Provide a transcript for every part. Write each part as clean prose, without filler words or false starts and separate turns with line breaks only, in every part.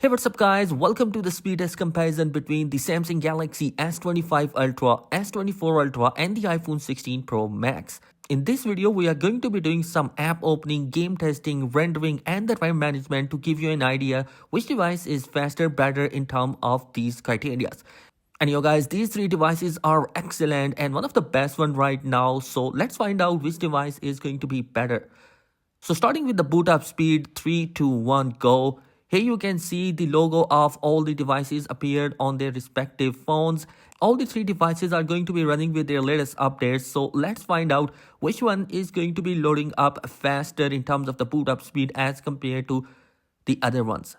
Hey, what's up guys? Welcome to the speed test comparison between the Samsung Galaxy S25 Ultra, S24 Ultra and the iPhone 16 Pro Max. In this video, we are going to be doing some app opening, game testing, rendering and the time management to give you an idea which device is faster, better in terms of these criteria. And you guys, these three devices are excellent and one of the best one right now. So let's find out which device is going to be better. So starting with the boot up speed, 3, 2, 1, go. Here you can see the logo of all the devices appeared on their respective phones. All the three devices are going to be running with their latest updates. So let's find out which one is going to be loading up faster in terms of the boot up speed as compared to the other ones.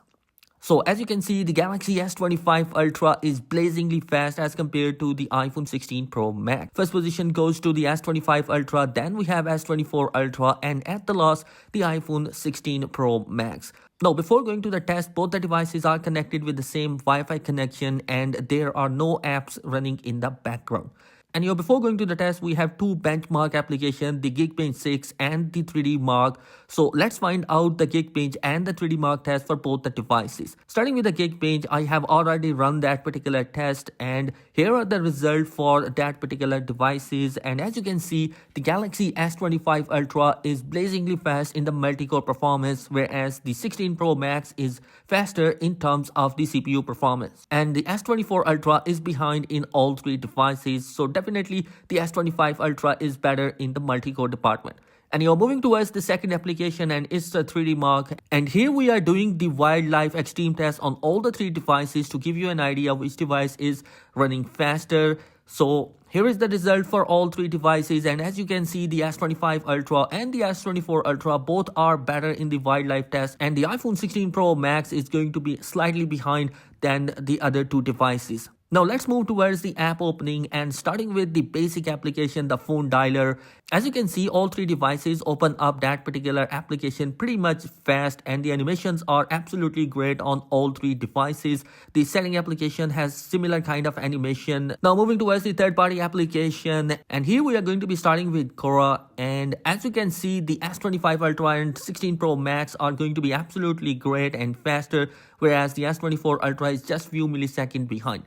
So as you can see, the Galaxy S25 Ultra is blazingly fast as compared to the iPhone 16 Pro Max. First position goes to the S25 Ultra, then we have S24 Ultra, and at the last, the iPhone 16 Pro Max. Now, before going to the test, both the devices are connected with the same Wi-Fi connection and there are no apps running in the background. And before going to the test, we have two benchmark applications, the Geekbench 6 and the 3D Mark. So let's find out the Geekbench and the 3D Mark test for both the devices. Starting with the Geekbench, I have already run that particular test and here are the results for that particular devices. And as you can see, the Galaxy S25 Ultra is blazingly fast in the multi-core performance, whereas the 16 Pro Max is faster in terms of the CPU performance. And the S24 Ultra is behind in all three devices. So definitely the S25 Ultra is better in the multi-core department. And you're moving towards the second application and it's the 3D Mark. And here we are doing the wildlife extreme test on all the three devices to give you an idea which device is running faster. So here is the result for all three devices, and as you can see, the S25 Ultra and the S24 Ultra both are better in the wildlife test, and the iPhone 16 Pro Max is going to be slightly behind than the other two devices. Now let's move towards the app opening and starting with the basic application, the phone dialer. As you can see, all three devices open up that particular application pretty much fast and the animations are absolutely great on all three devices. The setting application has similar kind of animation. Now moving towards the third party application, and here we are going to be starting with Cora, and as you can see, the S25 Ultra and 16 Pro Max are going to be absolutely great and faster, whereas the S24 Ultra is just few milliseconds behind.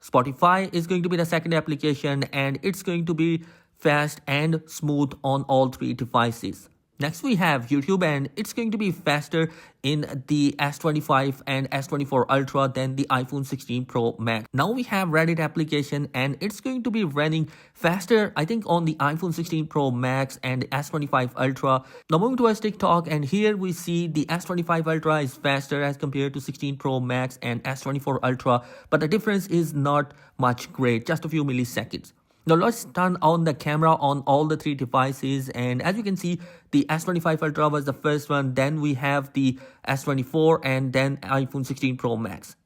Spotify is going to be the second application and it's going to be fast and smooth on all three devices. Next we have YouTube and it's going to be faster in the S25 and S24 Ultra than the iPhone 16 Pro Max. Now we have Reddit application and it's going to be running faster I think on the iPhone 16 Pro Max and S25 Ultra. Now moving towards TikTok, and here we see the S25 Ultra is faster as compared to 16 Pro Max and S24 Ultra, but the difference is not much great, just a few milliseconds. Now let's turn on the camera on all the three devices, and as you can see, the S25 Ultra was the first one, then we have the S24 and then iPhone 16 Pro Max.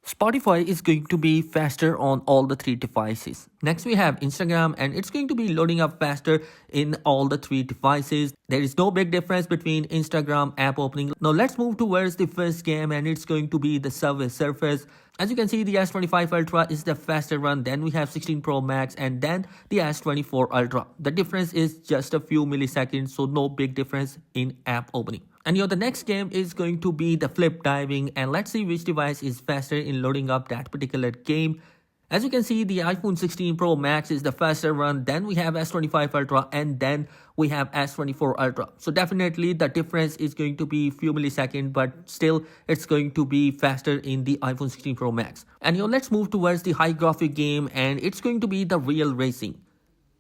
Spotify is going to be faster on all the three devices. Next we have Instagram and it's going to be loading up faster in all the three devices. There is no big difference between Instagram app opening. Now let's move towards the first game and it's going to be the Subway Surfers. As you can see, the S25 Ultra is the faster one, then we have 16 Pro Max and then the S24 Ultra. The difference is just a few milliseconds, so no big difference in app opening. And the next game is going to be the flip diving, and let's see which device is faster in loading up that particular game. As you can see, the iPhone 16 Pro Max is the faster one, then we have S25 Ultra and then we have S24 Ultra. So definitely the difference is going to be few milliseconds, but still it's going to be faster in the iPhone 16 Pro Max. And let's move towards the high graphic game and it's going to be the real racing.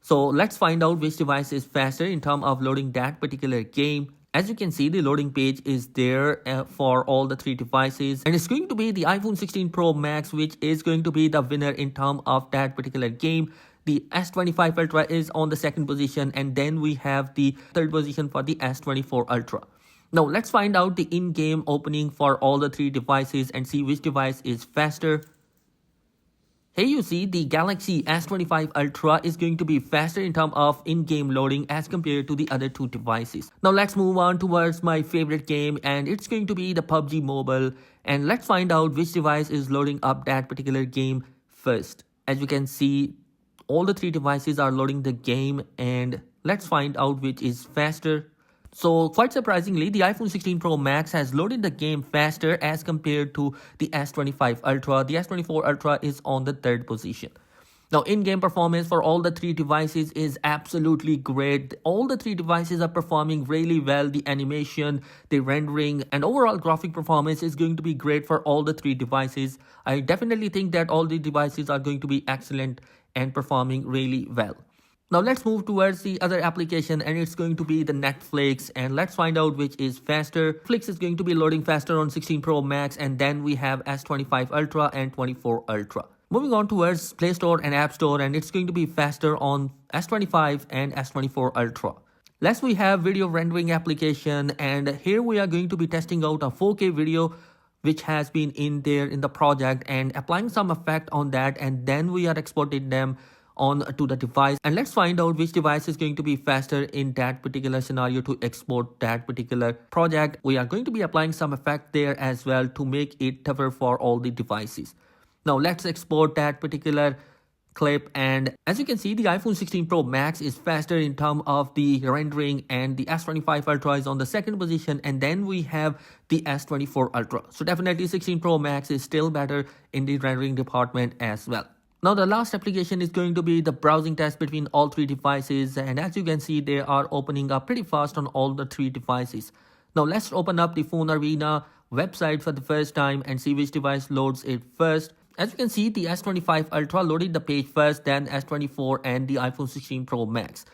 So let's find out which device is faster in terms of loading that particular game. As you can see, the loading page is there for all the three devices, and it's going to be the iPhone 16 Pro Max which is going to be the winner in terms of that particular game. The S25 Ultra is on the second position and then we have the third position for the S24 Ultra. Now let's find out the in-game opening for all the three devices and see which device is faster. Here you see the Galaxy S25 Ultra is going to be faster in terms of in-game loading as compared to the other two devices. Now let's move on towards my favorite game and it's going to be the PUBG Mobile, and let's find out which device is loading up that particular game first. As you can see, all the three devices are loading the game and let's find out which is faster. So quite surprisingly, the iPhone 16 Pro Max has loaded the game faster as compared to the S25 Ultra. The S24 Ultra is on the third position. Now, in-game performance for all the three devices is absolutely great. All the three devices are performing really well. The animation, the rendering, and overall graphic performance is going to be great for all the three devices. I definitely think that all the devices are going to be excellent and performing really well. Now let's move towards the other application, and it's going to be the Netflix, and let's find out which is faster. Netflix is going to be loading faster on 16 Pro Max, and then we have S25 Ultra and 24 Ultra. Moving on towards Play Store and App Store, and it's going to be faster on S25 and S24 Ultra. Last we have video rendering application, and here we are going to be testing out a 4K video which has been in there in the project and applying some effect on that, and then we are exporting them on to the device, and let's find out which device is going to be faster in that particular scenario to export that particular project. We are going to be applying some effect there as well to make it tougher for all the devices. Now let's export that particular clip, and as you can see, the iPhone 16 Pro Max is faster in terms of the rendering, and the S25 Ultra is on the second position, and then we have the S24 Ultra. So definitely 16 Pro Max is still better in the rendering department as well. Now the last application is going to be the browsing test between all three devices, and as you can see, they are opening up pretty fast on all the three devices. Now let's open up the Phone Arena website for the first time and see which device loads it first. As you can see, the S25 Ultra loaded the page first, then S24 and the iPhone 16 Pro Max.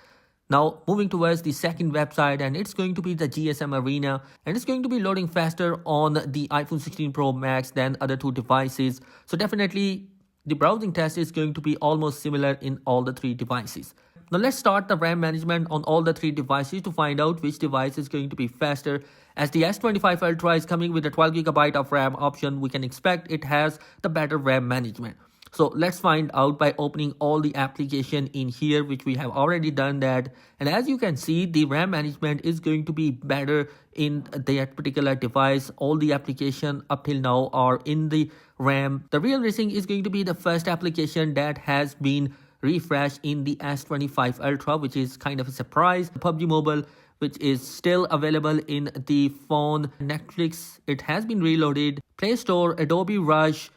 Now moving towards the second website, and it's going to be the GSM Arena, and it's going to be loading faster on the iPhone 16 Pro Max than other two devices. So definitely the browsing test is going to be almost similar in all the three devices. Now let's start the RAM management on all the three devices to find out which device is going to be faster. As the S25 Ultra is coming with a 12GB of RAM option, we can expect it has the better RAM management. So let's find out by opening all the application in here, which we have already done that. And as you can see, the RAM management is going to be better in that particular device. All the application up till now are in the RAM. The Real Racing is going to be the first application that has been refreshed in the S25 Ultra, which is kind of a surprise. PUBG Mobile, which is still available in the phone. Netflix, it has been reloaded. Play Store, Adobe Rush,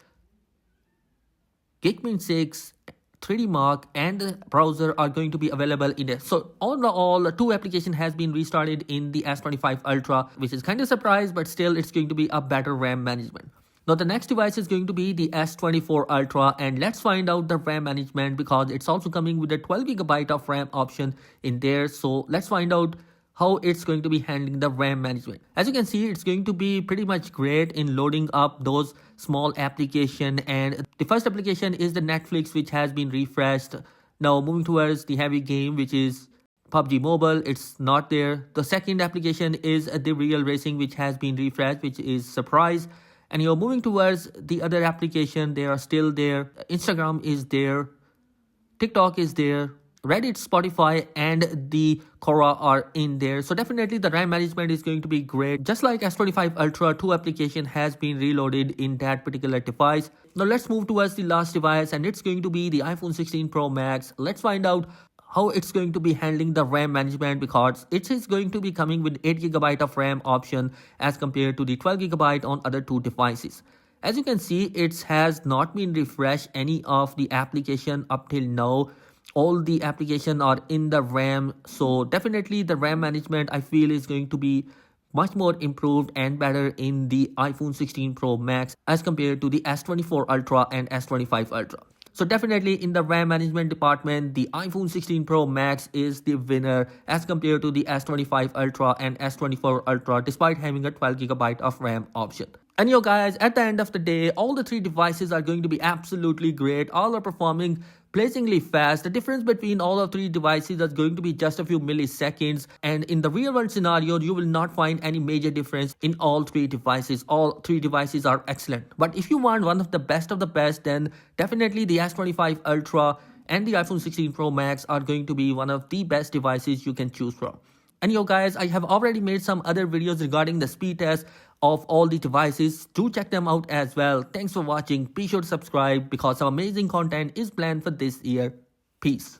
Geekmin 6, 3D Mark, and the browser are going to be available in it. So all, two applications has been restarted in the S25 Ultra, which is kind of surprise, but still it's going to be a better RAM management. Now the next device is going to be the S24 Ultra, and let's find out the RAM management because it's also coming with a 12GB of RAM option in there. So let's find out how it's going to be handling the RAM management. As you can see, it's going to be pretty much great in loading up those small application, and the first application is the Netflix, which has been refreshed. Now moving towards the heavy game, which is PUBG Mobile, it's not there. The second application is the Real Racing, which has been refreshed, which is surprise. And you're moving towards the other application, they are still there. Instagram is there, TikTok is there, Reddit, Spotify, and the Quora are in there. So definitely the RAM management is going to be great. Just like S25 Ultra, two application has been reloaded in that particular device. Now let's move towards the last device, and it's going to be the iPhone 16 Pro Max. Let's find out how it's going to be handling the RAM management because it is going to be coming with 8GB of RAM option as compared to the 12GB on other two devices. As you can see, it has not been refreshed any of the application up till now. All the application are in the RAM, so definitely the RAM management I feel is going to be much more improved and better in the iPhone 16 Pro Max as compared to the S24 Ultra and S25 Ultra. So definitely in the RAM management department, the iPhone 16 Pro Max is the winner as compared to the S25 Ultra and S24 Ultra despite having a 12GB of RAM option. And yo guys, at the end of the day, all the three devices are going to be absolutely great. All are performing blazingly fast. The difference between all of three devices is going to be just a few milliseconds, and in the real world scenario you will not find any major difference in all three devices. All three devices are excellent, but if you want one of the best, then definitely the S25 Ultra and the iPhone 16 Pro Max are going to be one of the best devices you can choose from. And yo guys, I have already made some other videos regarding the speed test of all the devices. Do check them out as well. Thanks for watching. Be sure to subscribe because some amazing content is planned for this year. Peace.